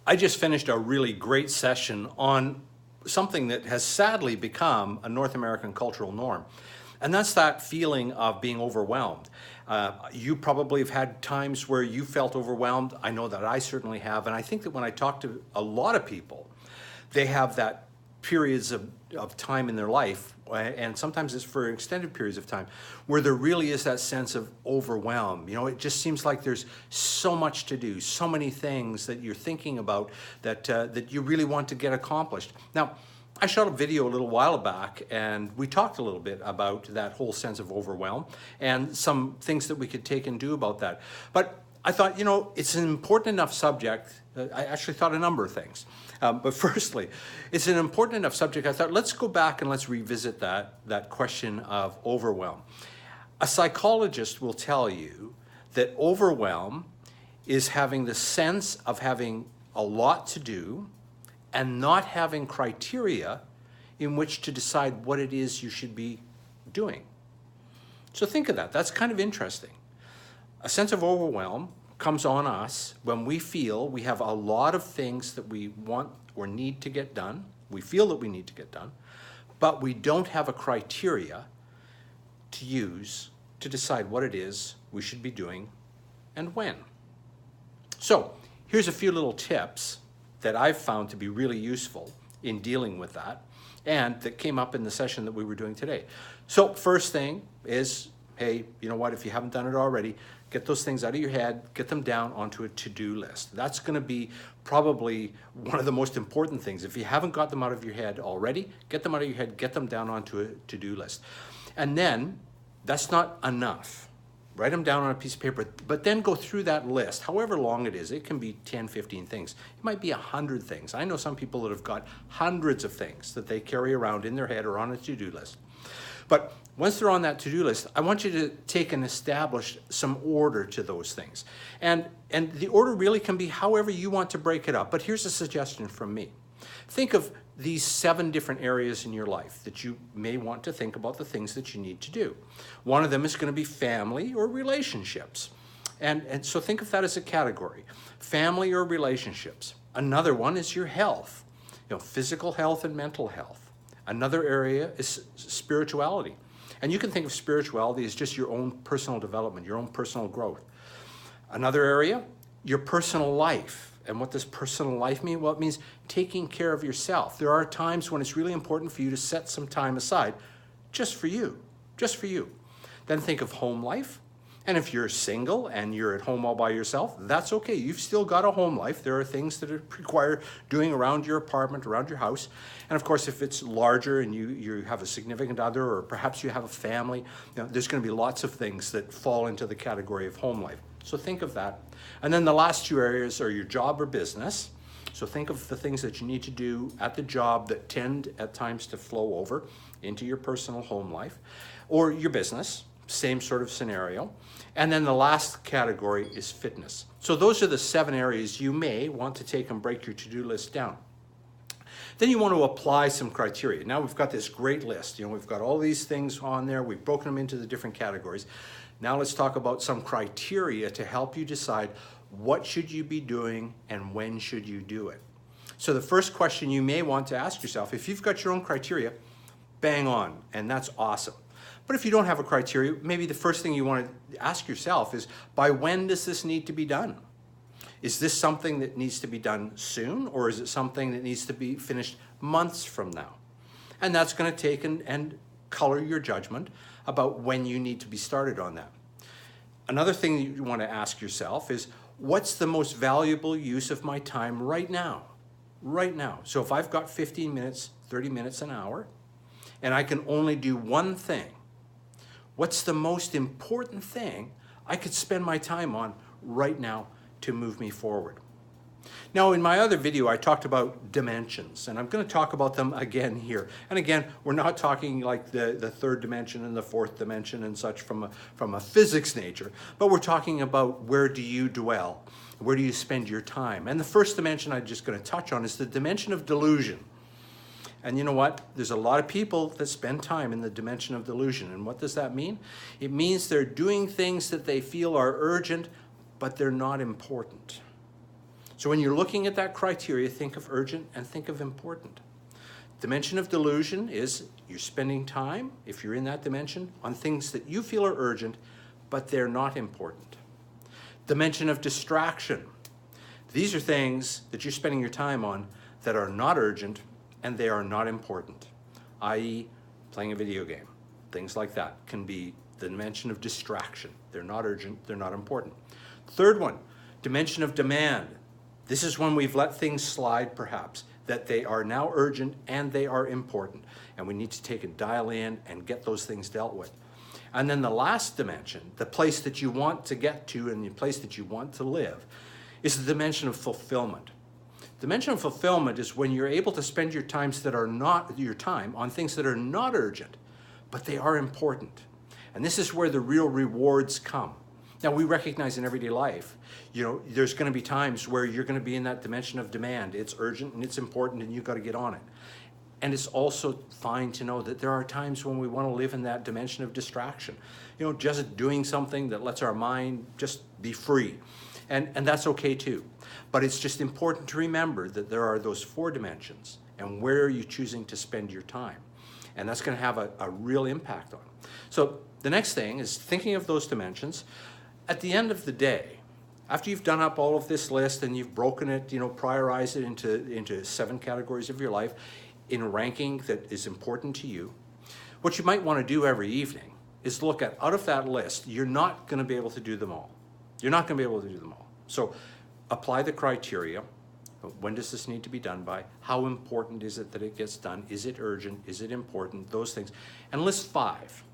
I just finished a really great session on something that has sadly become a North American cultural norm. And that's that feeling of being overwhelmed. You probably have had times where you felt overwhelmed. I know that I certainly have. And I think that when I talk to a lot of people, they have that periods of time in their life, and sometimes it's for extended periods of time, where there really is that sense of overwhelm. You know, it just seems like there's so much to do, so many things that you're thinking about that that you really want to get accomplished. Now, I shot a video a little while back, and we talked a little bit about that whole sense of overwhelm and some things that we could take and do about that. But I thought, you know, it's an important enough subject. I actually thought a number of things. But firstly, it's an important enough subject. I thought, let's go back and let's revisit that question of overwhelm. A psychologist will tell you that overwhelm is having the sense of having a lot to do and not having criteria in which to decide what it is you should be doing. So think of that. That's kind of interesting. A sense of overwhelm comes on us when we feel we have a lot of things that we want or need to get done. We feel that we need to get done, but we don't have a criteria to use to decide what it is we should be doing and when. So here's a few little tips that I've found to be really useful in dealing with that, and that came up in the session that we were doing today. So first thing is, hey, you know what, if you haven't done it already, get those things out of your head, get them down onto a to-do list. That's gonna be probably one of the most important things. If you haven't got them out of your head already, get them out of your head, get them down onto a to-do list. And then, that's not enough. Write them down on a piece of paper, but then go through that list, however long it is. It can be 10, 15 things. It might be 100 things. I know some people that have got hundreds of things that they carry around in their head or on a to-do list. But once they're on that to-do list, I want you to take and establish some order to those things. And the order really can be however you want to break it up. But here's a suggestion from me. Think of these 7 different areas in your life that you may want to think about the things that you need to do. One of them is going to be family or relationships. And so think of that as a category. Family or relationships. Another one is your health. You know, physical health and mental health. Another area is spirituality. And you can think of spirituality as just your own personal development, your own personal growth. Another area, your personal life. And what does personal life mean? Well, it means taking care of yourself. There are times when it's really important for you to set some time aside just for you, just for you. Then think of home life. And if you're single and you're at home all by yourself, that's okay. You've still got a home life. There are things that require doing around your apartment, around your house. And of course, if it's larger and you have a significant other, or perhaps you have a family, you know, there's going to be lots of things that fall into the category of home life. So think of that. And then the last 2 areas are your job or business. So think of the things that you need to do at the job that tend at times to flow over into your personal home life, or your business, same sort of scenario. And then the last category is fitness. So those are the 7 areas you may want to take and break your to-do list down. Then you want to apply some criteria. Now we've got this great list. You know, we've got all these things on there. We've broken them into the different categories. Now let's talk about some criteria to help you decide what should you be doing and when should you do it. So the first question you may want to ask yourself, if you've got your own criteria, bang on, and that's awesome. But if you don't have a criteria, maybe the first thing you want to ask yourself is, by when does this need to be done? Is this something that needs to be done soon, or is it something that needs to be finished months from now? And that's going to take and color your judgment about when you need to be started on that. Another thing that you want to ask yourself is, what's the most valuable use of my time right now? Right now. So if I've got 15 minutes, 30 minutes, an hour, and I can only do one thing, what's the most important thing I could spend my time on right now to move me forward? Now, in my other video, I talked about dimensions, and I'm going to talk about them again here. And again, we're not talking like the 3rd dimension and the 4th dimension and such from a physics nature, but we're talking about, where do you dwell? Where do you spend your time? And the first dimension I'm just going to touch on is the dimension of delusion. And you know what? There's a lot of people that spend time in the dimension of delusion. And what does that mean? It means they're doing things that they feel are urgent, but they're not important. So when you're looking at that criteria, think of urgent and think of important. Dimension of delusion is you're spending time, if you're in that dimension, on things that you feel are urgent, but they're not important. Dimension of distraction. These are things that you're spending your time on that are not urgent and they are not important, i.e. playing a video game. Things like that can be the dimension of distraction. They're not urgent, they're not important. Third one, dimension of demand. This is when we've let things slide, perhaps, that they are now urgent and they are important. And we need to take a dial in and get those things dealt with. And then the last dimension, the place that you want to get to and the place that you want to live, is the dimension of fulfillment. Dimension of fulfillment is when you're able to spend your time on things that are not urgent, but they are important. And this is where the real rewards come. Now, we recognize in everyday life, there's going to be times where you're going to be in that dimension of demand. It's urgent and it's important and you've got to get on it. And it's also fine to know that there are times when we want to live in that dimension of distraction. Just doing something that lets our mind just be free. And that's okay too. But it's just important to remember that there are those 4 dimensions and where are you choosing to spend your time. And that's going to have a real impact on it. So the next thing is thinking of those dimensions. At the end of the day, after you've done up all of this list and you've broken it, prioritized it into 7 categories of your life in a ranking that is important to you, what you might want to do every evening is look at, out of that list, you're not going to be able to do them all. You're not going to be able to do them all. So apply the criteria. When does this need to be done by? How important is it that it gets done? Is it urgent? Is it important? Those things. And list 5.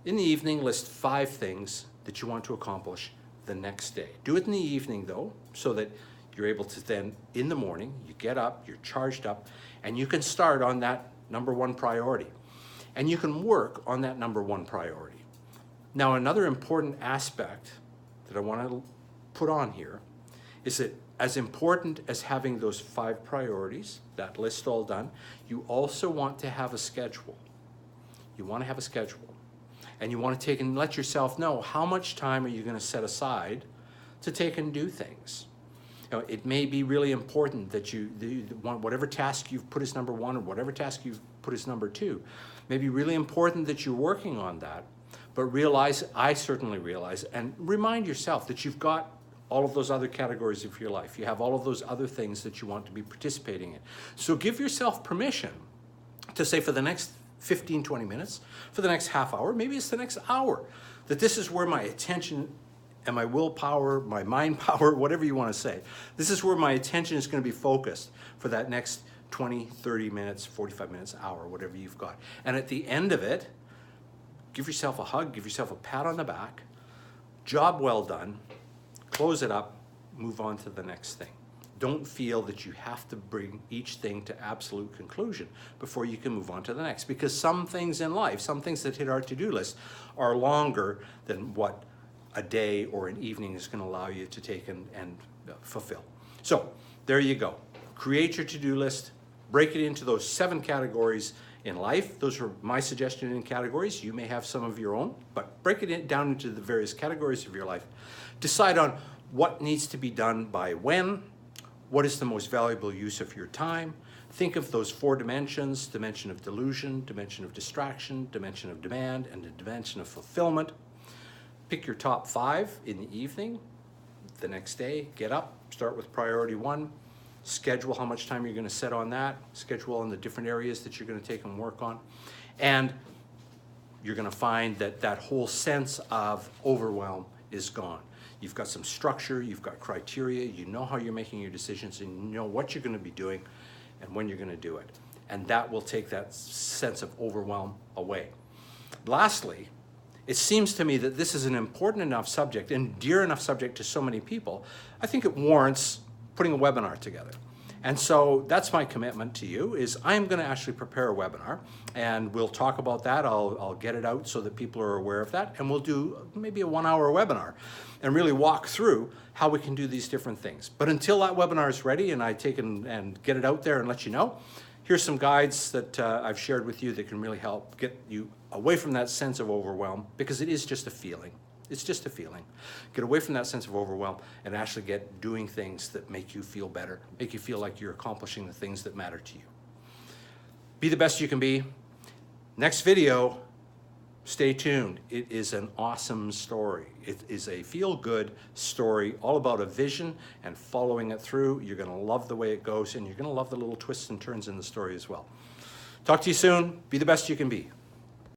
In the evening, list 5 things that you want to accomplish the next day. Do it in the evening, though, so that you're able to then, in the morning, you get up, you're charged up, and you can start on that number 1 priority. And you can work on that number 1 priority. Now, another important aspect that I want to put on here is that as important as having those 5 priorities, that list all done, you also want to have a schedule. You want to have a schedule. And you want to take and let yourself know how much time are you going to set aside to take and do things. It may be really important that whatever task you've put as number 1 or whatever task you've put as number 2, may be really important that you're working on that. But I certainly realize, and remind yourself that you've got all of those other categories of your life. You have all of those other things that you want to be participating in. So give yourself permission to say for the next 15, 20 minutes, for the next half hour, maybe it's the next hour, that this is where my attention and my willpower, my mind power, whatever you want to say, this is where my attention is going to be focused for that next 20, 30 minutes, 45 minutes, hour, whatever you've got. And at the end of it, give yourself a hug, give yourself a pat on the back, job well done, close it up, move on to the next thing. Don't feel that you have to bring each thing to absolute conclusion before you can move on to the next. Because some things in life, some things that hit our to-do list are longer than what a day or an evening is going to allow you to take and fulfill. So there you go. Create your to-do list, break it into those 7 categories in life. Those are my suggestion in categories. You may have some of your own, but break it down into the various categories of your life. Decide on what needs to be done by when. What is the most valuable use of your time? Think of those 4 dimensions: dimension of delusion, dimension of distraction, dimension of demand, and the dimension of fulfillment. Pick your top 5 in the evening. The next day, get up, start with priority 1, schedule how much time you're going to set on that, schedule on the different areas that you're going to take and work on. And you're going to find that that whole sense of overwhelm is gone. You've got some structure, you've got criteria, you know how you're making your decisions, and you know what you're going to be doing and when you're going to do it. And that will take that sense of overwhelm away. Lastly, it seems to me that this is an important enough subject and dear enough subject to so many people, I think it warrants putting a webinar together. And so that's my commitment to you, is I'm going to actually prepare a webinar, and we'll talk about that. I'll get it out so that people are aware of that, and we'll do maybe a 1-hour webinar and really walk through how we can do these different things. But until that webinar is ready and I take and get it out there and let you know, here's some guides that I've shared with you that can really help get you away from that sense of overwhelm, because it is just a feeling. It's just a feeling. Get away from that sense of overwhelm and actually get doing things that make you feel better, make you feel like you're accomplishing the things that matter to you. Be the best you can be. Next video, stay tuned. It is an awesome story. It is a feel-good story all about a vision and following it through. You're going to love the way it goes, and you're going to love the little twists and turns in the story as well. Talk to you soon. Be the best you can be.